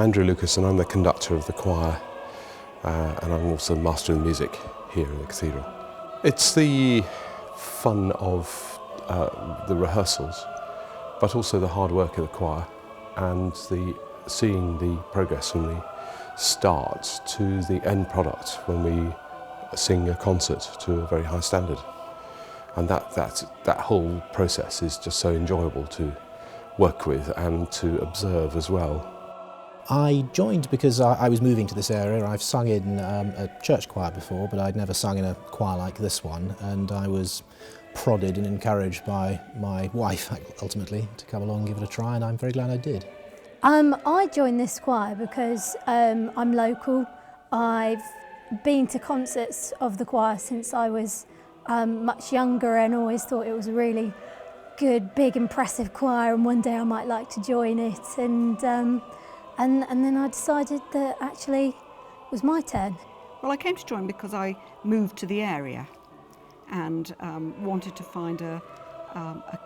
Andrew Lucas and I'm the conductor of the choir, and I'm also master of the music here in the cathedral. It's the fun of the rehearsals, but also the hard work of the choir and seeing the progress from the start to the end product when we sing a concert to a very high standard. And that whole process is just so enjoyable to work with and to observe as well. I joined because I was moving to this area. I've sung in a church choir before, but I'd never sung in a choir like this one, and I was prodded and encouraged by my wife, ultimately, to come along and give it a try, and I'm very glad I did. I joined this choir because I'm local. I've been to concerts of the choir since I was much younger and always thought it was a really good, big, impressive choir, and one day I might like to join it. And then I decided that actually it was my turn. Well, I came to join because I moved to the area and wanted to find a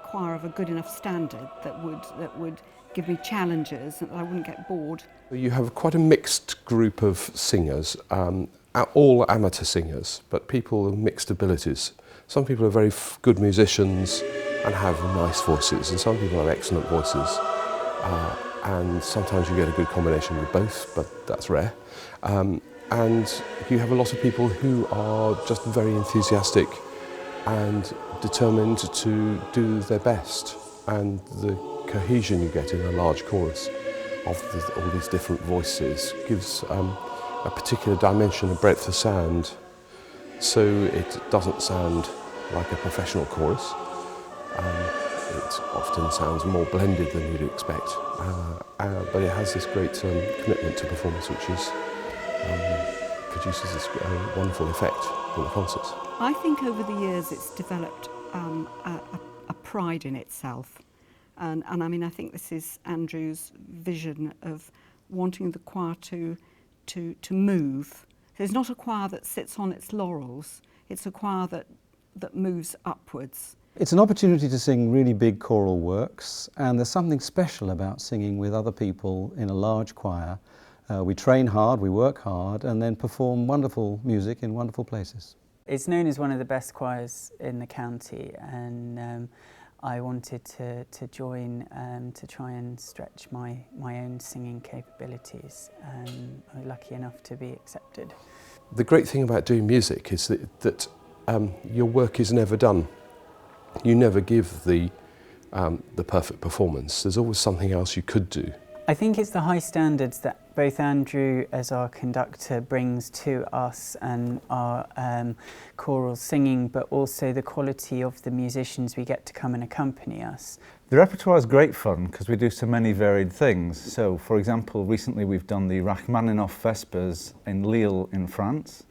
choir of a good enough standard that would give me challenges and that I wouldn't get bored. You have quite a mixed group of singers, all amateur singers, but people of mixed abilities. Some people are very good musicians and have nice voices, and some people have excellent voices. And sometimes you get a good combination with both, but that's rare. And you have a lot of people who are just very enthusiastic and determined to do their best. And the cohesion you get in a large chorus of all these different voices gives a particular dimension, a breadth of sound, so it doesn't sound like a professional chorus. It often sounds more blended than you'd expect, but it has this great commitment to performance, which produces this wonderful effect in the concerts. I think over the years it's developed a pride in itself, and I mean I think this is Andrew's vision of wanting the choir to move. There's not a choir that sits on its laurels, it's a choir that moves upwards. It's an opportunity to sing really big choral works, and there's something special about singing with other people in a large choir. We train hard, we work hard, and then perform wonderful music in wonderful places. It's known as one of the best choirs in the county, and I wanted to join to try and stretch my own singing capabilities. I was lucky enough to be accepted. The great thing about doing music is that your work is never done. You never give the perfect performance. There's always something else you could do. I think it's the high standards that both Andrew as our conductor brings to us and our choral singing, but also the quality of the musicians we get to come and accompany us. The repertoire is great fun because we do so many varied things. So, for example, recently we've done the Rachmaninoff Vespers in Lille in France.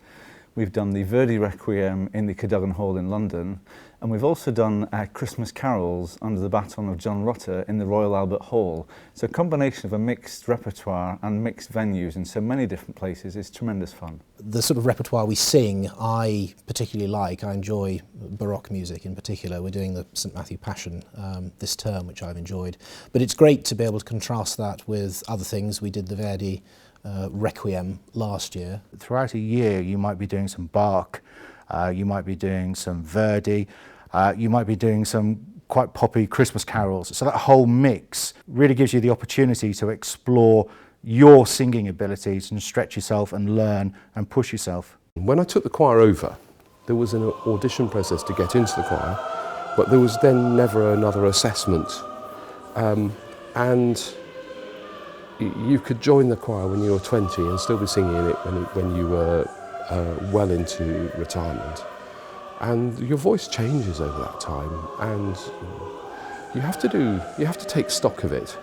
We've done the Verdi Requiem in the Cadogan Hall in London, and we've also done Christmas carols under the baton of John Rutter in the Royal Albert Hall. So a combination of a mixed repertoire and mixed venues in so many different places is tremendous fun. The sort of repertoire we sing I particularly like. I enjoy Baroque music in particular. We're doing the St Matthew Passion this term, which I've enjoyed. But it's great to be able to contrast that with other things. We did the Verdi Requiem last year. Throughout a year you might be doing some Bach, you might be doing some Verdi, you might be doing some quite poppy Christmas carols. So that whole mix really gives you the opportunity to explore your singing abilities and stretch yourself and learn and push yourself. When I took the choir over, there was an audition process to get into the choir, but there was then never another assessment. And you could join the choir when you were 20 and still be singing in it when you were well into retirement. And your voice changes over that time, and you have to take stock of it.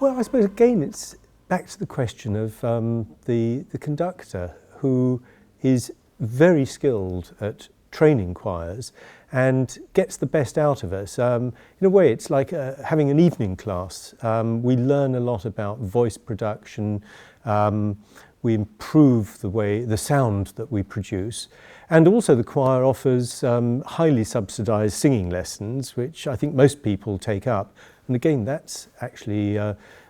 Well, I suppose again it's back to the question of the conductor, who is very skilled at training choirs and gets the best out of us. In a way, it's like having an evening class. We learn a lot about voice production. We improve the sound that we produce. And also the choir offers highly subsidised singing lessons, which I think most people take up. And again, that's actually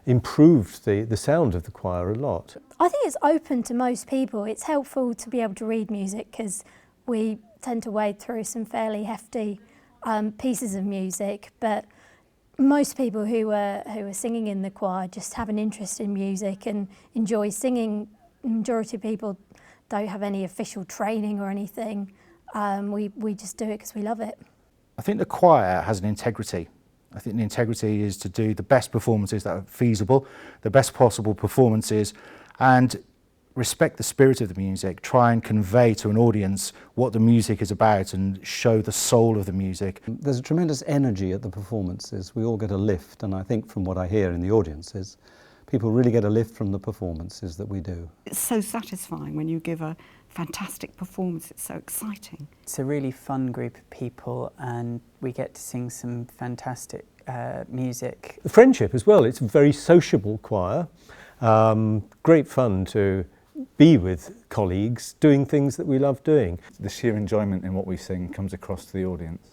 improved the sound of the choir a lot. I think it's open to most people. It's helpful to be able to read music because we tend to wade through some fairly hefty pieces of music, but most people who are singing in the choir just have an interest in music and enjoy singing. The majority of people don't have any official training or anything. We just do it because we love it. I think the choir has an integrity. I think the integrity is to do the best performances that are feasible, the best possible performances, and respect the spirit of the music, try and convey to an audience what the music is about and show the soul of the music. There's a tremendous energy at the performances. We all get a lift, and I think from what I hear in the audiences, people really get a lift from the performances that we do. It's so satisfying when you give a fantastic performance. It's so exciting. It's a really fun group of people, and we get to sing some fantastic music. The friendship as well, it's a very sociable choir. Great fun to be with colleagues doing things that we love doing. The sheer enjoyment in what we sing comes across to the audience.